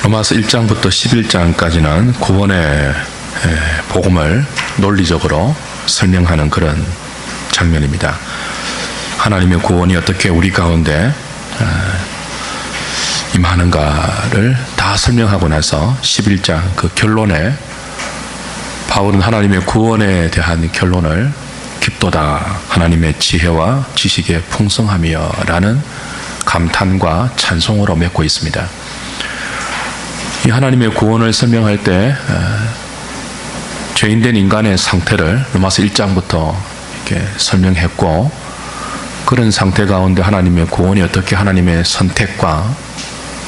로마서 1장부터 11장까지는 구원의 복음을 논리적으로 설명하는 그런 장면입니다. 하나님의 구원이 어떻게 우리 가운데 임하는가를 다 설명하고 나서 11장 그 결론에 바울은 하나님의 구원에 대한 결론을 깊도다 하나님의 지혜와 지식의 풍성함이여 라는 감탄과 찬송으로 맺고 있습니다. 이 하나님의 구원을 설명할 때 죄인된 인간의 상태를 로마서 1장부터 이렇게 설명했고, 그런 상태 가운데 하나님의 구원이 어떻게 하나님의 선택과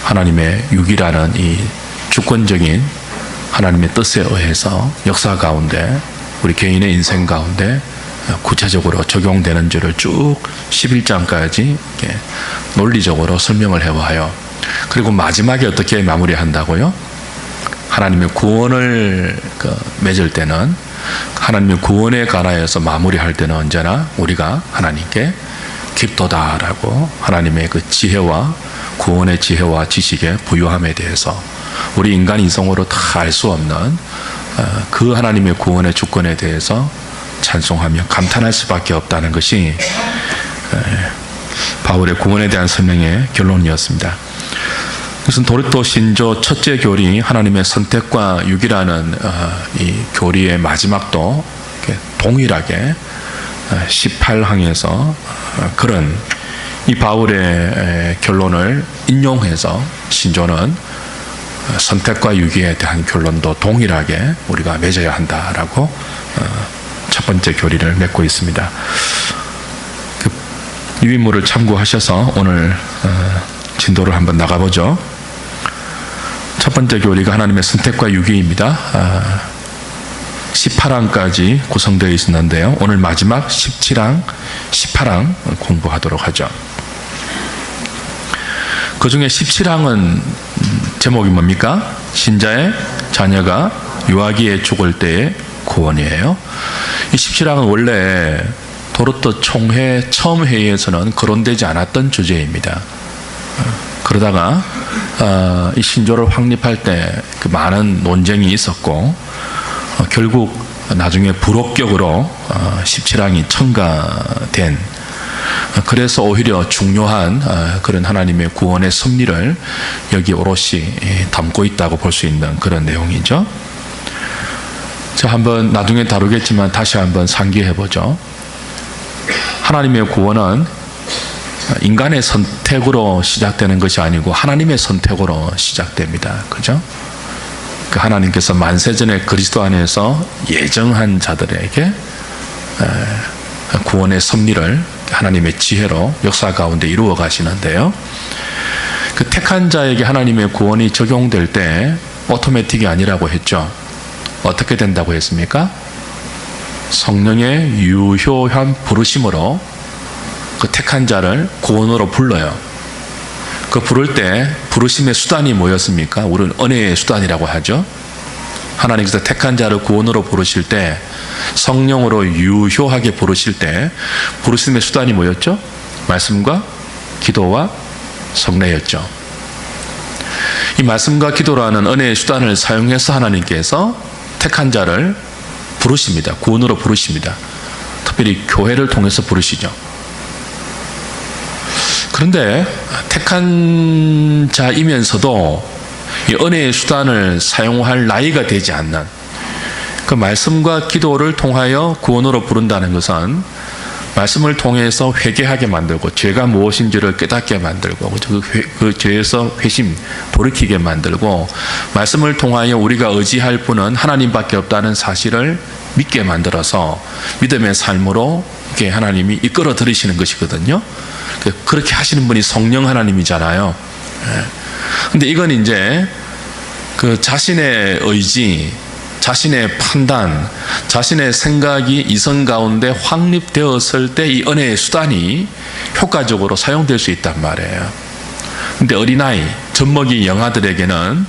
하나님의 육이라는 이 주권적인 하나님의 뜻에 의해서 역사 가운데 우리 개인의 인생 가운데 구체적으로 적용되는 줄을 쭉 11장까지 이렇게 논리적으로 설명을 해와요. 그리고 마지막에 어떻게 마무리한다고요? 하나님의 구원을 맺을 때는, 하나님의 구원에 관하여서 마무리할 때는 언제나 우리가 하나님께 깊도다라고 하나님의 그 지혜와 구원의 지혜와 지식의 부유함에 대해서 우리 인간 이성으로 다 알 수 없는 그 하나님의 구원의 주권에 대해서 찬송하며 감탄할 수밖에 없다는 것이 바울의 구원에 대한 설명의 결론이었습니다. 그것은 도르토 신조 첫째 교리 하나님의 선택과 육이라는 이 교리의 마지막도 동일하게 18항에서 그런 이 바울의 결론을 인용해서 신조는 선택과 유기에 대한 결론도 동일하게 우리가 맺어야 한다라고 첫 번째 교리를 맺고 있습니다. 그 유인물을 참고하셔서 오늘 진도를 한번 나가보죠. 첫 번째 교리가 하나님의 선택과 유기입니다. 18항까지 구성되어 있었는데요. 오늘 마지막 17항, 18항 공부하도록 하죠. 그 중에 17항은 제목이 뭡니까? 신자의 자녀가 유아기에 죽을 때의 구원이에요. 이 17항은 원래 도르토 총회 처음 회의에서는 거론되지 않았던 주제입니다. 그러다가 이 신조를 확립할 때 그 많은 논쟁이 있었고 결국 나중에 불합격으로 17항이 첨가된, 그래서 오히려 중요한 그런 하나님의 구원의 섭리를 여기 오롯이 담고 있다고 볼 수 있는 그런 내용이죠. 자, 한번 나중에 다루겠지만 다시 한번 상기해보죠. 하나님의 구원은 인간의 선택으로 시작되는 것이 아니고 하나님의 선택으로 시작됩니다. 그죠? 그 하나님께서 만세전에 그리스도 안에서 예정한 자들에게 구원의 섭리를 하나님의 지혜로 역사 가운데 이루어 가시는데요. 그 택한 자에게 하나님의 구원이 적용될 때 오토매틱이 아니라고 했죠. 어떻게 된다고 했습니까? 성령의 유효한 부르심으로 그 택한 자를 구원으로 불러요. 그 부를 때 부르심의 수단이 뭐였습니까? 우리는 은혜의 수단이라고 하죠. 하나님께서 택한 자를 구원으로 부르실 때, 성령으로 유효하게 부르실 때 부르심의 수단이 뭐였죠? 말씀과 기도와 성례였죠. 이 말씀과 기도라는 은혜의 수단을 사용해서 하나님께서 택한 자를 부르십니다. 구원으로 부르십니다. 특별히 교회를 통해서 부르시죠. 그런데 택한 자이면서도 이 은혜의 수단을 사용할 나이가 되지 않는, 그 말씀과 기도를 통하여 구원으로 부른다는 것은 말씀을 통해서 회개하게 만들고 죄가 무엇인지를 깨닫게 만들고 그 죄에서 회심 돌이키게 만들고, 말씀을 통하여 우리가 의지할 분은 하나님밖에 없다는 사실을 믿게 만들어서 믿음의 삶으로 이렇게 하나님이 이끌어 들이시는 것이거든요. 그렇게 하시는 분이 성령 하나님이잖아요. 근데 이건 이제 그 자신의 의지, 자신의 판단, 자신의 생각이 이성 가운데 확립되었을 때 이 은혜의 수단이 효과적으로 사용될 수 있단 말이에요. 근데 어린아이, 젖먹이 영아들에게는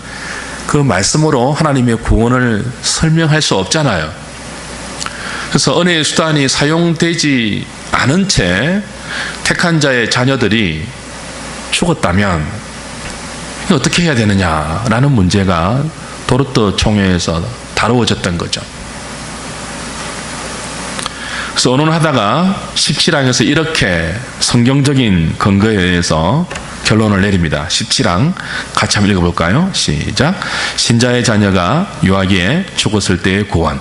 그 말씀으로 하나님의 구원을 설명할 수 없잖아요. 그래서 은혜의 수단이 사용되지 않은 채 택한 자의 자녀들이 죽었다면 어떻게 해야 되느냐라는 문제가 도르트 총회에서 다루어졌던 거죠. 그래서 언론하다가 17항에서 이렇게 성경적인 근거에 의해서 결론을 내립니다. 17항 같이 한번 읽어볼까요? 시작. 신자의 자녀가 유아기에 죽었을 때의 구원.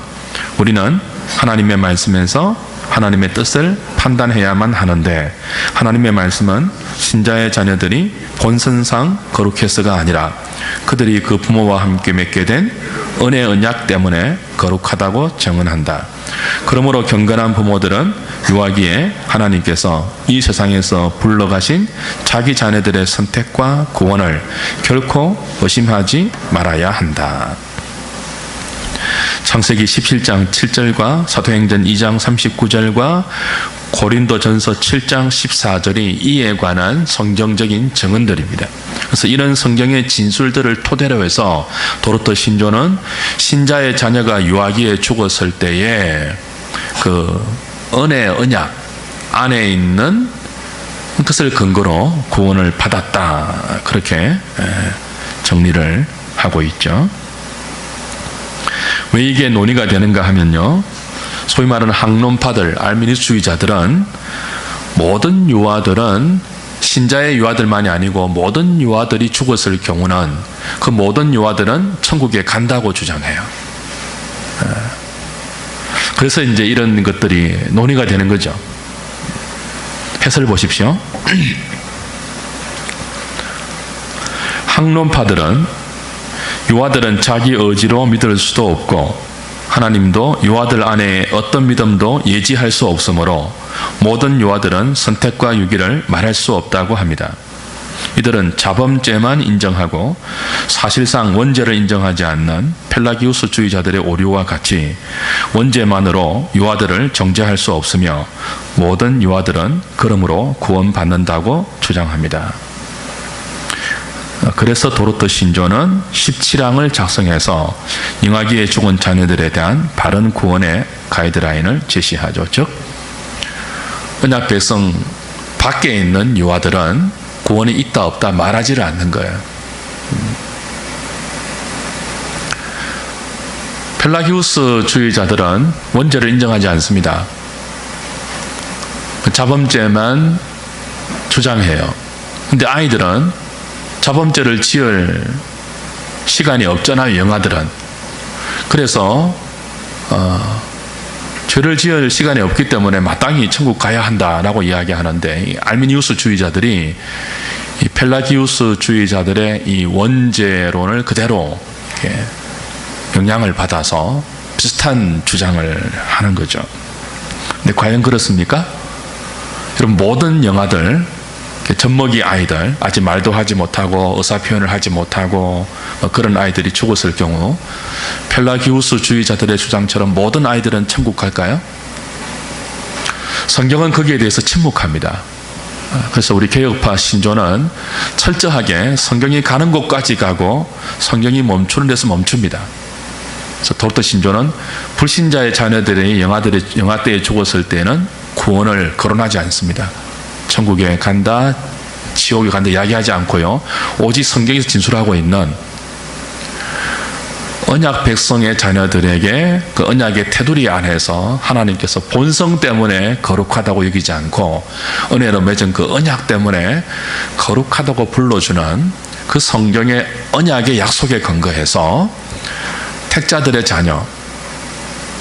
우리는 하나님의 말씀에서 하나님의 뜻을 판단해야만 하는데, 하나님의 말씀은 신자의 자녀들이 본선상 거룩해서가 아니라 그들이 그 부모와 함께 맺게 된 은혜 언약 때문에 거룩하다고 정언한다. 그러므로 경건한 부모들은 유아기에 하나님께서 이 세상에서 불러가신 자기 자녀들의 선택과 구원을 결코 의심하지 말아야 한다. 창세기 17장 7절과 사도행전 2장 39절과 고린도전서 7장 14절이 이에 관한 성경적인 증언들입니다. 그래서 이런 성경의 진술들을 토대로 해서 도르트 신조는 신자의 자녀가 유아기에 죽었을 때에 그 은혜 언약 안에 있는 것을 근거로 구원을 받았다, 그렇게 정리를 하고 있죠. 왜 이게 논의가 되는가 하면요, 소위 말하는 학론파들, 알미니스주의자들은 모든 유아들은, 신자의 유아들만이 아니고 모든 유아들이 죽었을 경우는 그 모든 유아들은 천국에 간다고 주장해요. 그래서 이제 이런 것들이 논의가 되는 거죠. 해설 보십시오. 학론파들은 유아들은 자기 의지로 믿을 수도 없고 하나님도 유아들 안에 어떤 믿음도 예지할 수 없으므로 모든 유아들은 선택과 유기를 말할 수 없다고 합니다. 이들은 자범죄만 인정하고 사실상 원죄를 인정하지 않는 펠라기우스주의자들의 오류와 같이 원죄만으로 유아들을 정죄할 수 없으며 모든 유아들은 그러므로 구원받는다고 주장합니다. 그래서 도르트 신조는 17항을 작성해서 유아기에 죽은 자녀들에 대한 바른 구원의 가이드라인을 제시하죠. 즉, 언약 백성 밖에 있는 유아들은 구원이 있다 없다 말하지를 않는 거예요. 펠라기우스주의자들은 원죄를 인정하지 않습니다. 자범죄만 주장해요. 근데 아이들은 자범죄를 지을 시간이 없잖아요, 영아들은. 그래서 죄를 지을 시간이 없기 때문에 마땅히 천국 가야 한다라고 이야기하는데, 이 알미니우스주의자들이 이 펠라기우스주의자들의 이 원죄론을 그대로 영향을 받아서 비슷한 주장을 하는 거죠. 근데 과연 그렇습니까? 여러분, 모든 영아들, 젖먹이 아이들, 아직 말도 하지 못하고 의사표현을 하지 못하고 그런 아이들이 죽었을 경우 펠라기우스주의자들의 주장처럼 모든 아이들은 천국 갈까요? 성경은 거기에 대해서 침묵합니다. 그래서 우리 개혁파 신조는 철저하게 성경이 가는 곳까지 가고 성경이 멈추는 데서 멈춥니다. 그래서 도르트 신조는 불신자의 자녀들이 영아 때에 죽었을 때는 구원을 거론하지 않습니다. 천국에 간다, 지옥에 간다 이야기하지 않고요, 오직 성경에서 진술하고 있는 언약 백성의 자녀들에게 그 언약의 테두리 안에서 하나님께서 본성 때문에 거룩하다고 여기지 않고 은혜로 맺은 그 언약 때문에 거룩하다고 불러주는 그 성경의 언약의 약속에 근거해서 택자들의 자녀,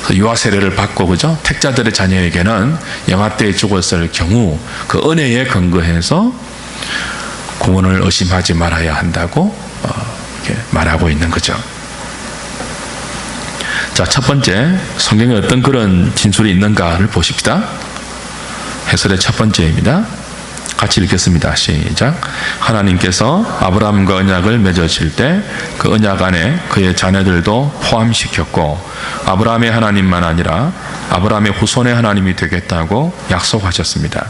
그 유아 세례를 받고, 그죠? 택자들의 자녀에게는 영아 때에 죽었을 경우 그 은혜에 근거해서 구원을 의심하지 말아야 한다고 이렇게 말하고 있는 거죠. 자, 첫 번째, 성경에 어떤 그런 진술이 있는가를 보십시다. 해설의 첫 번째입니다. 같이 읽겠습니다. 시작. 하나님께서 아브라함과 언약을 맺으실 때 그 언약 안에 그의 자녀들도 포함시켰고 아브라함의 하나님만 아니라 아브라함의 후손의 하나님이 되겠다고 약속하셨습니다.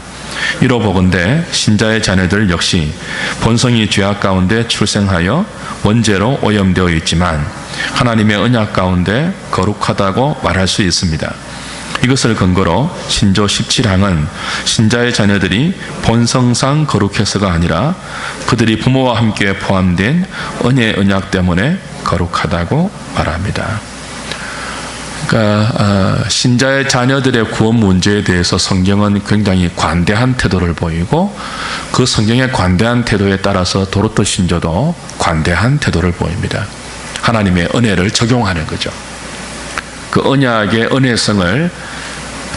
이로보건대 신자의 자녀들 역시 본성이 죄악 가운데 출생하여 원죄로 오염되어 있지만 하나님의 언약 가운데 거룩하다고 말할 수 있습니다. 이것을 근거로 신조 17항은 신자의 자녀들이 본성상 거룩해서가 아니라 그들이 부모와 함께 포함된 은혜의 언약 때문에 거룩하다고 말합니다. 그러니까 신자의 자녀들의 구원 문제에 대해서 성경은 굉장히 관대한 태도를 보이고 그 성경의 관대한 태도에 따라서 도로토 신조도 관대한 태도를 보입니다. 하나님의 은혜를 적용하는 거죠. 그 언약의 은혜성을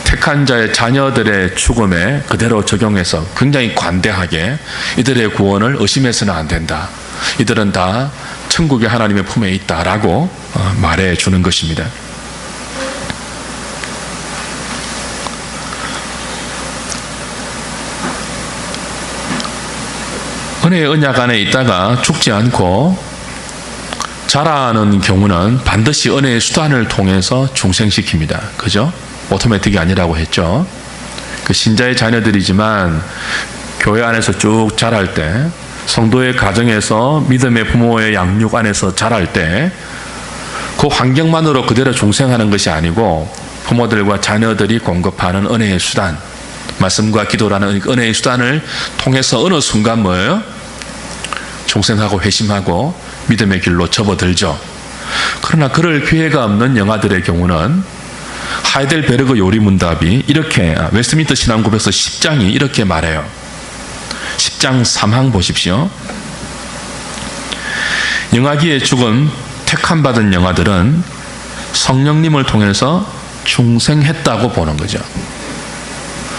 택한 자의 자녀들의 죽음에 그대로 적용해서 굉장히 관대하게 이들의 구원을 의심해서는 안 된다. 이들은 다 천국의 하나님의 품에 있다라고 말해주는 것입니다. 은혜의 언약 안에 있다가 죽지 않고 자라는 경우는 반드시 은혜의 수단을 통해서 중생시킵니다. 그죠? 오토매틱이 아니라고 했죠. 그 신자의 자녀들이지만 교회 안에서 쭉 자랄 때, 성도의 가정에서 믿음의 부모의 양육 안에서 자랄 때 그 환경만으로 그대로 중생하는 것이 아니고 부모들과 자녀들이 공급하는 은혜의 수단, 말씀과 기도라는 은혜의 수단을 통해서 어느 순간 뭐예요? 중생하고 회심하고 믿음의 길로 접어들죠. 그러나 그럴 기회가 없는 영아들의 경우는 하이델베르그 요리문답이 이렇게, 웨스트민스터 신앙고백서 10장이 이렇게 말해요. 10장 3항 보십시오. 영아기에 죽은 택함 받은 영아들은 성령님을 통해서 중생했다고 보는 거죠.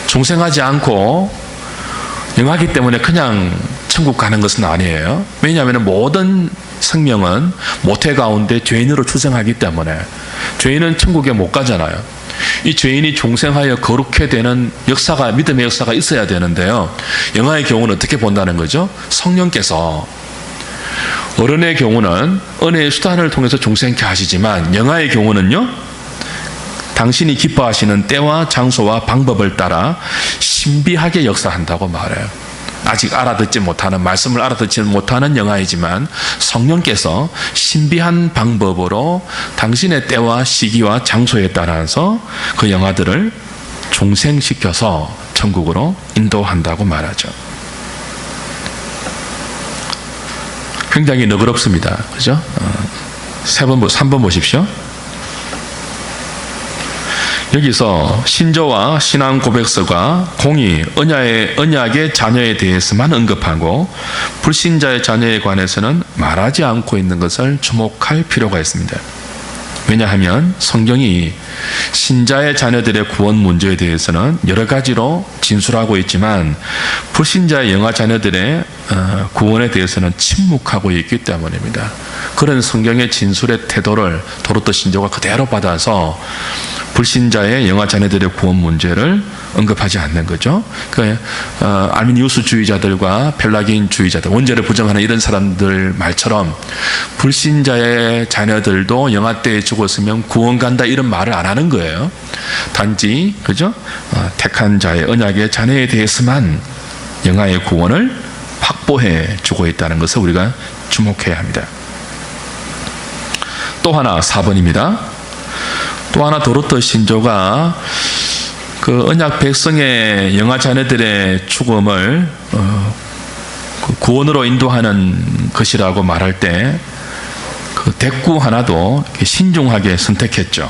중생하지 않고 영아기 때문에 그냥 천국 가는 것은 아니에요. 왜냐하면 모든 생명은 모태 가운데 죄인으로 출생하기 때문에 죄인은 천국에 못 가잖아요. 이 죄인이 중생하여 거룩해 되는 역사가, 믿음의 역사가 있어야 되는데요. 영아의 경우는 어떻게 본다는 거죠? 성령께서, 어른의 경우는 은혜의 수단을 통해서 중생케 하시지만 영아의 경우는요, 당신이 기뻐하시는 때와 장소와 방법을 따라 신비하게 역사한다고 말해요. 아직 알아듣지 못하는, 말씀을 알아듣지 못하는 영아이지만 성령께서 신비한 방법으로 당신의 때와 시기와 장소에 따라서 그 영아들을 중생시켜서 천국으로 인도한다고 말하죠. 굉장히 너그럽습니다. 그죠? 3번 보십시오. 여기서 신조와 신앙 고백서가 공히 언약의 자녀에 대해서만 언급하고 불신자의 자녀에 관해서는 말하지 않고 있는 것을 주목할 필요가 있습니다. 왜냐하면 성경이 신자의 자녀들의 구원 문제에 대해서는 여러 가지로 진술하고 있지만 불신자의 영아 자녀들의 구원에 대해서는 침묵하고 있기 때문입니다. 그런 성경의 진술의 태도를 도로토 신조가 그대로 받아서 불신자의 영아 자녀들의 구원 문제를 언급하지 않는 거죠. 알미니우스주의자들과 펠라기인주의자들, 원죄를 부정하는 이런 사람들 말처럼 불신자의 자녀들도 영아 때에 죽었으면 구원 간다 이런 말을 안 하는 거예요. 단지 그죠? 택한 자의 언약의 자녀에 대해서만 영아의 구원을 확보해 주고 있다는 것을 우리가 주목해야 합니다. 또 하나 4번입니다. 또 하나 도로토 신조가 그 언약 백성의 영아 자녀들의 죽음을 구원으로 인도하는 것이라고 말할 때 그 대꾸 하나도 신중하게 선택했죠.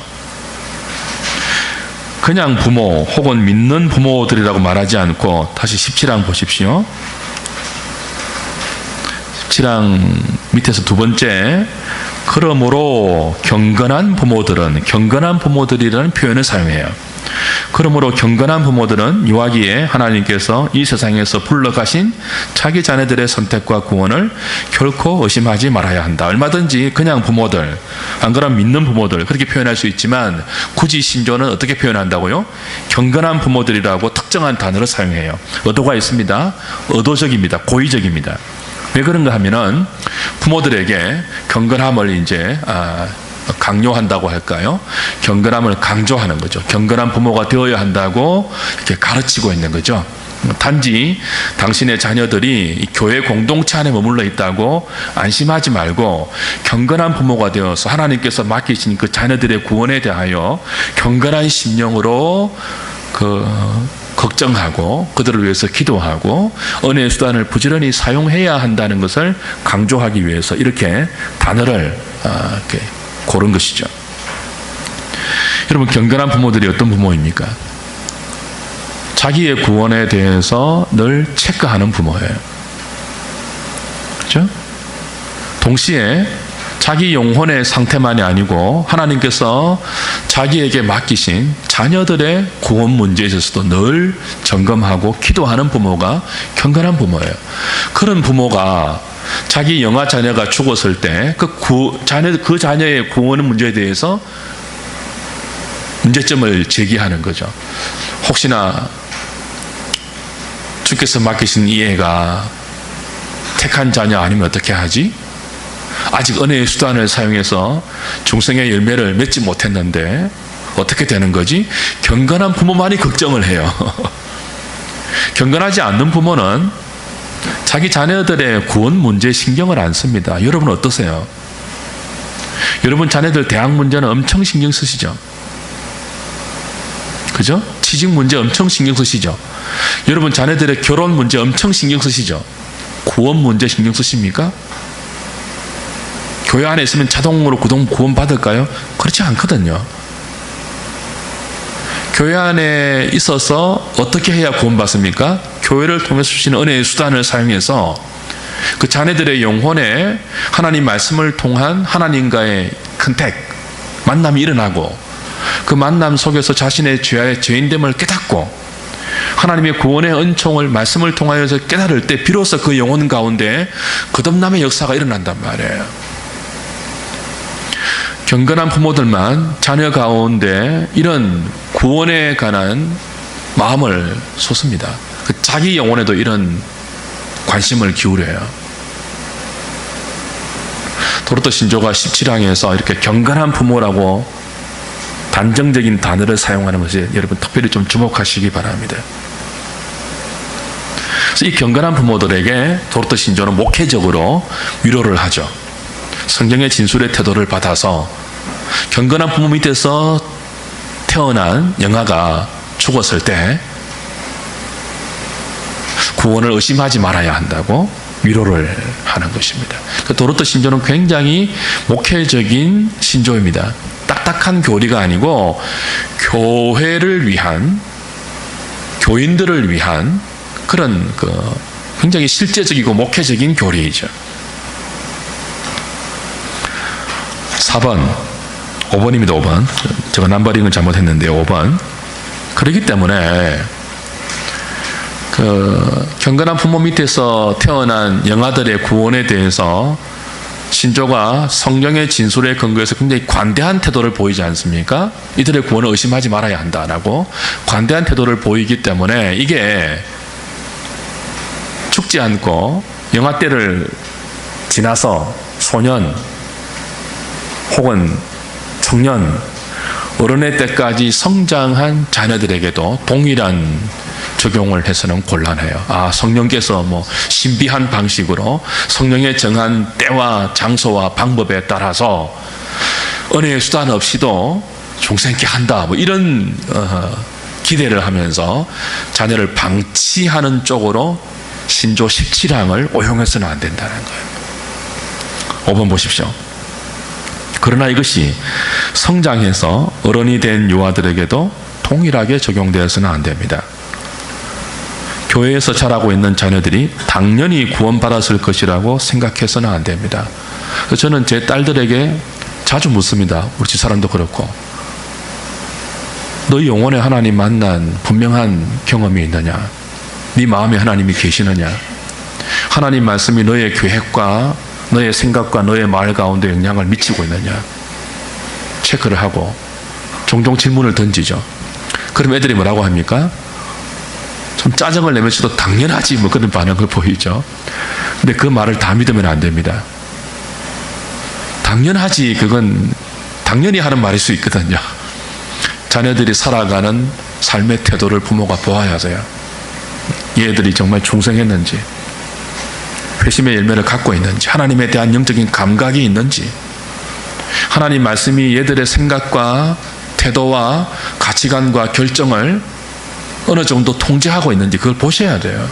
그냥 부모 혹은 믿는 부모들이라고 말하지 않고 다시 17항 보십시오. 17항 밑에서 두 번째, 그러므로 경건한 부모들이라는 표현을 사용해요. 그러므로 경건한 부모들은 이와기에 하나님께서 이 세상에서 불러가신 자기 자녀들의 선택과 구원을 결코 의심하지 말아야 한다. 얼마든지 그냥 부모들, 안 그러면 믿는 부모들 그렇게 표현할 수 있지만 굳이 신조는 어떻게 표현한다고요? 경건한 부모들이라고 특정한 단어를 사용해요. 의도가 있습니다. 의도적입니다. 고의적입니다. 왜 그런가 하면은 부모들에게 경건함을 이제 강요한다고 할까요? 경건함을 강조하는 거죠. 경건한 부모가 되어야 한다고 이렇게 가르치고 있는 거죠. 단지 당신의 자녀들이 이 교회 공동체 안에 머물러 있다고 안심하지 말고 경건한 부모가 되어서 하나님께서 맡기신 그 자녀들의 구원에 대하여 경건한 심령으로 걱정하고 그들을 위해서 기도하고 은혜의 수단을 부지런히 사용해야 한다는 것을 강조하기 위해서 이렇게 단어를 이렇게 고른 것이죠. 여러분, 경건한 부모들이 어떤 부모입니까? 자기의 구원에 대해서 늘 체크하는 부모예요. 그렇죠? 동시에 자기 영혼의 상태만이 아니고 하나님께서 자기에게 맡기신 자녀들의 구원 문제에 있어서도 늘 점검하고 기도하는 부모가 경건한 부모예요. 그런 부모가 자기 영아 자녀가 죽었을 때 그 자녀의 구원 문제에 대해서 문제점을 제기하는 거죠. 혹시나 주께서 맡기신 이 애가 택한 자녀 아니면 어떻게 하지? 아직 은혜의 수단을 사용해서 중생의 열매를 맺지 못했는데 어떻게 되는 거지? 경건한 부모만이 걱정을 해요. 경건하지 않는 부모는 자기 자녀들의 구원 문제에 신경을 안 씁니다. 여러분 어떠세요? 여러분 자녀들 대학 문제는 엄청 신경 쓰시죠? 그죠? 취직 문제 엄청 신경 쓰시죠? 여러분 자녀들의 결혼 문제 엄청 신경 쓰시죠? 구원 문제 신경 쓰십니까? 교회 안에 있으면 자동으로 구원 받을까요? 그렇지 않거든요. 교회 안에 있어서 어떻게 해야 구원 받습니까? 교회를 통해서 주시는 은혜의 수단을 사용해서 그 자녀들의 영혼에 하나님 말씀을 통한 하나님과의 컨택, 만남이 일어나고 그 만남 속에서 자신의 죄인됨을 깨닫고 하나님의 구원의 은총을 말씀을 통하여서 깨달을 때 비로소 그 영혼 가운데 거듭남의 역사가 일어난단 말이에요. 경건한 부모들만 자녀 가운데 이런 구원에 관한 마음을 쏟습니다. 자기 영혼에도 이런 관심을 기울여요. 도르토 신조가 17항에서 이렇게 경건한 부모라고 단정적인 단어를 사용하는 것에 여러분 특별히 좀 주목하시기 바랍니다. 그래서 이 경건한 부모들에게 도르토 신조는 목회적으로 위로를 하죠. 성경의 진술의 태도를 받아서 경건한 부모 밑에서 태어난 영아가 죽었을 때 구원을 의심하지 말아야 한다고 위로를 하는 것입니다. 도르토 신조는 굉장히 목회적인 신조입니다. 딱딱한 교리가 아니고 교회를 위한, 교인들을 위한 그런 굉장히 실제적이고 목회적인 교리이죠. 4번, 5번입니다. 5번. 제가 넘버링을 잘못했는데요. 5번. 그렇기 때문에 경건한 부모 밑에서 태어난 영아들의 구원에 대해서 신조가 성경의 진술에 근거해서 굉장히 관대한 태도를 보이지 않습니까? 이들의 구원을 의심하지 말아야 한다라고 관대한 태도를 보이기 때문에 이게 죽지 않고 영아 때를 지나서 소년 혹은 청년, 어른의 때까지 성장한 자녀들에게도 동일한 적용을 해서는 곤란해요. 성령께서 신비한 방식으로 성령의 정한 때와 장소와 방법에 따라서 은혜의 수단 없이도 중생케 한다. 이런 기대를 하면서 자녀를 방치하는 쪽으로 신조 17항을 오용해서는 안 된다는 거예요. 5번 보십시오. 그러나 이것이 성장해서 어른이 된 유아들에게도 동일하게 적용되어서는 안 됩니다. 교회에서 자라고 있는 자녀들이 당연히 구원받았을 것이라고 생각해서는 안 됩니다. 저는 제 딸들에게 자주 묻습니다. 우리 집사람도 그렇고. 너희 영혼에 하나님 만난 분명한 경험이 있느냐? 네 마음에 하나님이 계시느냐? 하나님 말씀이 너의 계획과 너의 생각과 너의 말 가운데 영향을 미치고 있느냐? 체크를 하고 종종 질문을 던지죠. 그럼 애들이 뭐라고 합니까? 좀 짜증을 내면서도 당연하지 그런 반응을 보이죠. 근데 그 말을 다 믿으면 안 됩니다. 당연하지, 그건 당연히 하는 말일 수 있거든요. 자녀들이 살아가는 삶의 태도를 부모가 보아야 돼요. 얘들이 정말 충성했는지, 회심의 열매를 갖고 있는지, 하나님에 대한 영적인 감각이 있는지, 하나님 말씀이 얘들의 생각과 태도와 가치관과 결정을 어느 정도 통제하고 있는지 그걸 보셔야 돼요.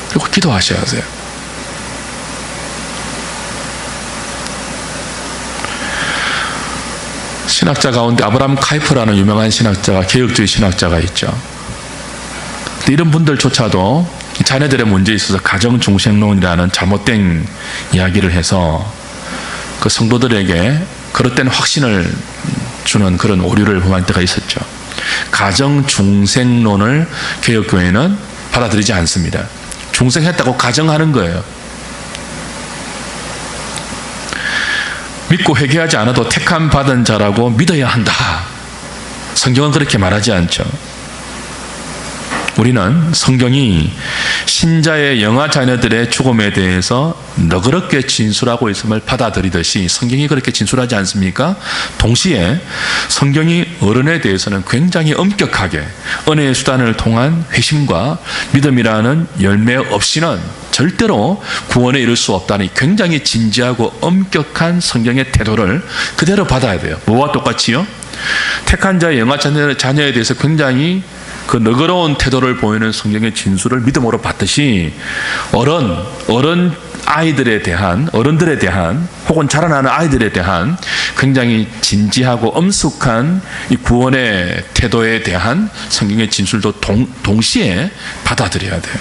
그리고 기도하셔야 돼요. 신학자 가운데 아브라함 카이프라는 유명한 신학자가, 개혁주의 신학자가 있죠. 근데 이런 분들조차도 자녀들의 문제에 있어서 가정중생론이라는 잘못된 이야기를 해서 그 성도들에게 그릇된 확신을 주는 그런 오류를 범할 때가 있었죠. 가정중생론을 개혁교회는 받아들이지 않습니다. 중생했다고 가정하는 거예요. 믿고 회개하지 않아도 택함 받은 자라고 믿어야 한다. 성경은 그렇게 말하지 않죠. 우리는 성경이 신자의 영아 자녀들의 죽음에 대해서 너그럽게 진술하고 있음을 받아들이듯이 성경이 그렇게 진술하지 않습니까? 동시에 성경이 어른에 대해서는 굉장히 엄격하게 은혜의 수단을 통한 회심과 믿음이라는 열매 없이는 절대로 구원에 이를 수 없다니 굉장히 진지하고 엄격한 성경의 태도를 그대로 받아야 돼요. 뭐와 똑같이요? 택한 자의 영아 자녀에 대해서 굉장히 그 너그러운 태도를 보이는 성경의 진술을 믿음으로 받듯이 어른들에 대한 혹은 자라나는 아이들에 대한 굉장히 진지하고 엄숙한 이 구원의 태도에 대한 성경의 진술도 동시에 받아들여야 돼요.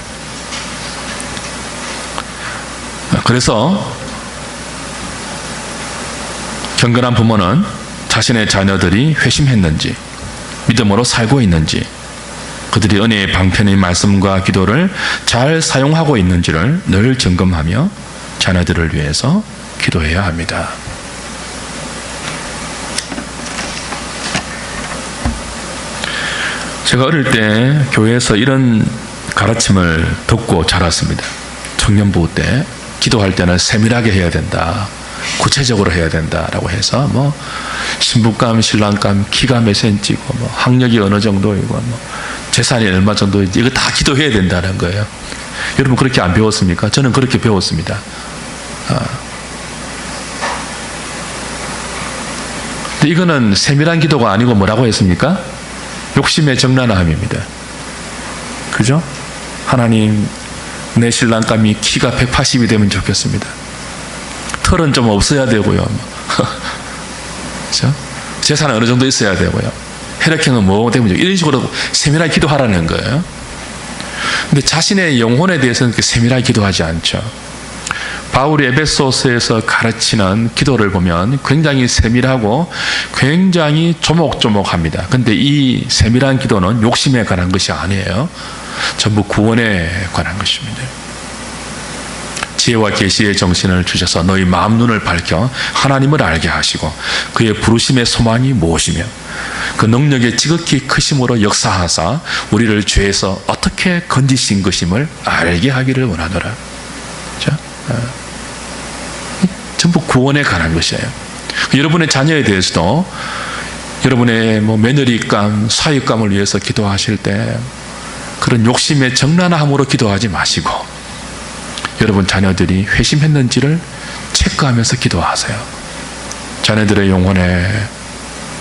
그래서 경건한 부모는 자신의 자녀들이 회심했는지, 믿음으로 살고 있는지, 그들이 은혜의 방편의 말씀과 기도를 잘 사용하고 있는지를 늘 점검하며 자녀들을 위해서 기도해야 합니다. 제가 어릴 때 교회에서 이런 가르침을 듣고 자랐습니다. 청년부 때 기도할 때는 세밀하게 해야 된다, 구체적으로 해야 된다라고 해서 신부감, 신랑감, 키가 몇 센치고 학력이 어느 정도이고 재산이 얼마 정도인지 이거 다 기도해야 된다는 거예요. 여러분 그렇게 안 배웠습니까? 저는 그렇게 배웠습니다. 근데 이거는 세밀한 기도가 아니고 뭐라고 했습니까? 욕심의 정난함입니다. 그죠? 하나님, 내 신랑감이 키가 180이 되면 좋겠습니다. 털은 좀 없어야 되고요. 그죠? 재산은 어느 정도 있어야 되고요. 혈액형은 뭐 되면 이런 식으로 세밀하게 기도하라는 거예요. 근데 자신의 영혼에 대해서는 그렇게 세밀하게 기도하지 않죠. 바울이 에베소서에서 가르치는 기도를 보면 굉장히 세밀하고 굉장히 조목조목합니다. 근데 이 세밀한 기도는 욕심에 관한 것이 아니에요. 전부 구원에 관한 것입니다. 지혜와 계시의 정신을 주셔서 너희 마음 눈을 밝혀 하나님을 알게 하시고 그의 부르심의 소망이 무엇이며 그 능력의 지극히 크심으로 역사하사 우리를 죄에서 어떻게 건지신 것임을 알게 하기를 원하노라. 자, 전부 구원에 관한 것이에요. 여러분의 자녀에 대해서도 여러분의 며느리감, 사육감을 위해서 기도하실 때 그런 욕심의 정난함으로 기도하지 마시고 여러분 자녀들이 회심했는지를 체크하면서 기도하세요. 자녀들의 영혼에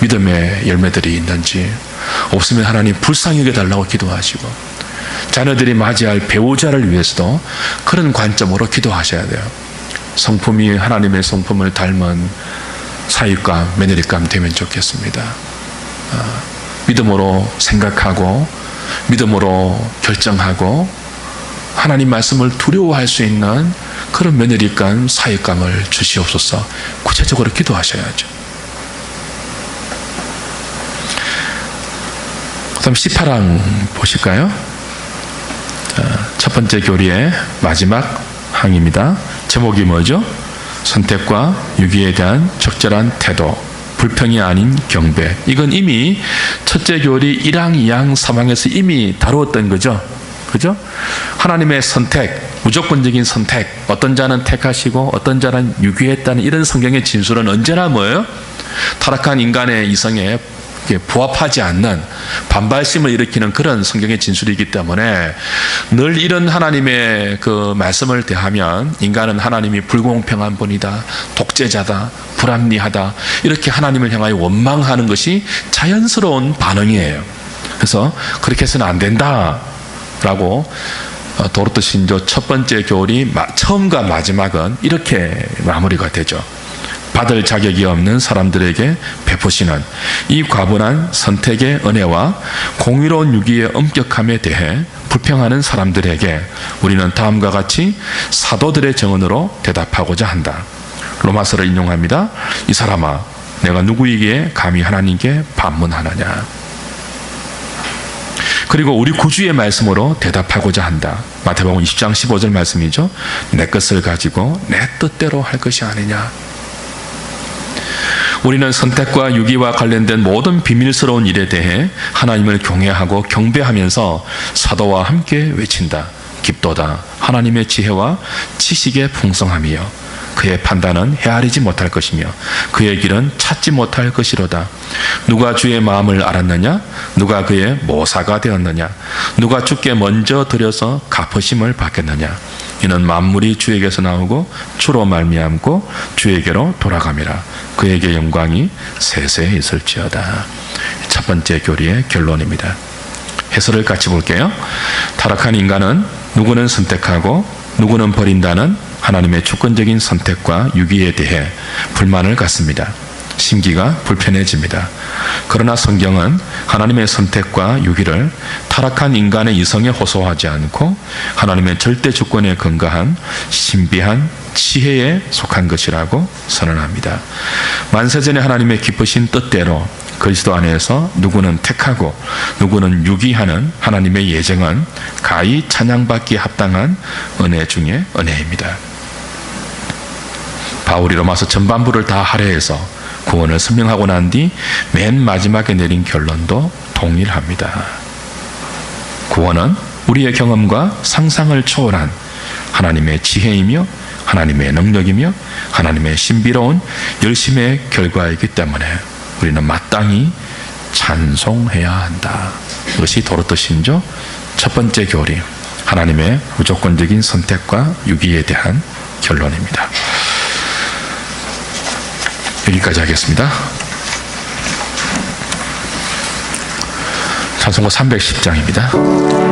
믿음의 열매들이 있는지, 없으면 하나님 불쌍히 여겨달라고 기도하시고 자녀들이 맞이할 배우자를 위해서도 그런 관점으로 기도하셔야 돼요. 성품이 하나님의 성품을 닮은 사육감, 며느리감 되면 좋겠습니다. 믿음으로 생각하고 믿음으로 결정하고 하나님 말씀을 두려워할 수 있는 그런 며느리감, 사육감을 주시옵소서. 구체적으로 기도하셔야죠. 그 다음 18항 보실까요? 첫 번째 교리의 마지막 항입니다. 제목이 뭐죠? 선택과 유기에 대한 적절한 태도, 불평이 아닌 경배. 이건 이미 첫째 교리 1항, 2항, 3항에서 이미 다루었던 거죠. 그죠? 하나님의 선택, 무조건적인 선택, 어떤 자는 택하시고 어떤 자는 유기했다는 이런 성경의 진술은 언제나 뭐예요? 타락한 인간의 이성에 부합하지 않는 반발심을 일으키는 그런 성경의 진술이기 때문에 늘 이런 하나님의 그 말씀을 대하면 인간은 하나님이 불공평한 분이다, 독재자다, 불합리하다, 이렇게 하나님을 향하여 원망하는 것이 자연스러운 반응이에요. 그래서 그렇게 해서는 안 된다라고 도르트 신조 첫 번째 교리 처음과 마지막은 이렇게 마무리가 되죠. 받을 자격이 없는 사람들에게 베푸시는 이 과분한 선택의 은혜와 공의로운 유기의 엄격함에 대해 불평하는 사람들에게 우리는 다음과 같이 사도들의 증언으로 대답하고자 한다. 로마서를 인용합니다. 이 사람아, 내가 누구이기에 감히 하나님께 반문하느냐. 그리고 우리 구주의 말씀으로 대답하고자 한다. 마태복음 20장 15절 말씀이죠. 내 것을 가지고 내 뜻대로 할 것이 아니냐. 우리는 선택과 유기와 관련된 모든 비밀스러운 일에 대해 하나님을 경외하고 경배하면서 사도와 함께 외친다. 깊도다. 하나님의 지혜와 지식의 풍성함이여. 그의 판단은 헤아리지 못할 것이며 그의 길은 찾지 못할 것이로다. 누가 주의 마음을 알았느냐? 누가 그의 모사가 되었느냐? 누가 주께 먼저 들여서 갚으심을 받겠느냐? 이는 만물이 주에게서 나오고 주로 말미암고 주에게로 돌아감이라. 그에게 영광이 세세에 있을지어다. 첫 번째 교리의 결론입니다. 해설을 같이 볼게요. 타락한 인간은 누구는 선택하고 누구는 버린다는 하나님의 주권적인 선택과 유기에 대해 불만을 갖습니다. 심기가 불편해집니다. 그러나 성경은 하나님의 선택과 유기를 타락한 인간의 이성에 호소하지 않고 하나님의 절대 주권에 근거한 신비한 지혜에 속한 것이라고 선언합니다. 만세전에 하나님의 기쁘신 뜻대로 그리스도 안에서 누구는 택하고 누구는 유기하는 하나님의 예정은 가히 찬양받기에 합당한 은혜 중의 은혜입니다. 바울이 로마서 전반부를 다 할애해서 구원을 설명하고 난 뒤 맨 마지막에 내린 결론도 동일합니다. 구원은 우리의 경험과 상상을 초월한 하나님의 지혜이며 하나님의 능력이며 하나님의 신비로운 열심의 결과이기 때문에 우리는 마땅히 찬송해야 한다. 이것이 도르트 신조 첫 번째 교리, 하나님의 무조건적인 선택과 유기에 대한 결론입니다. 여기까지 하겠습니다. 찬송가 310장입니다.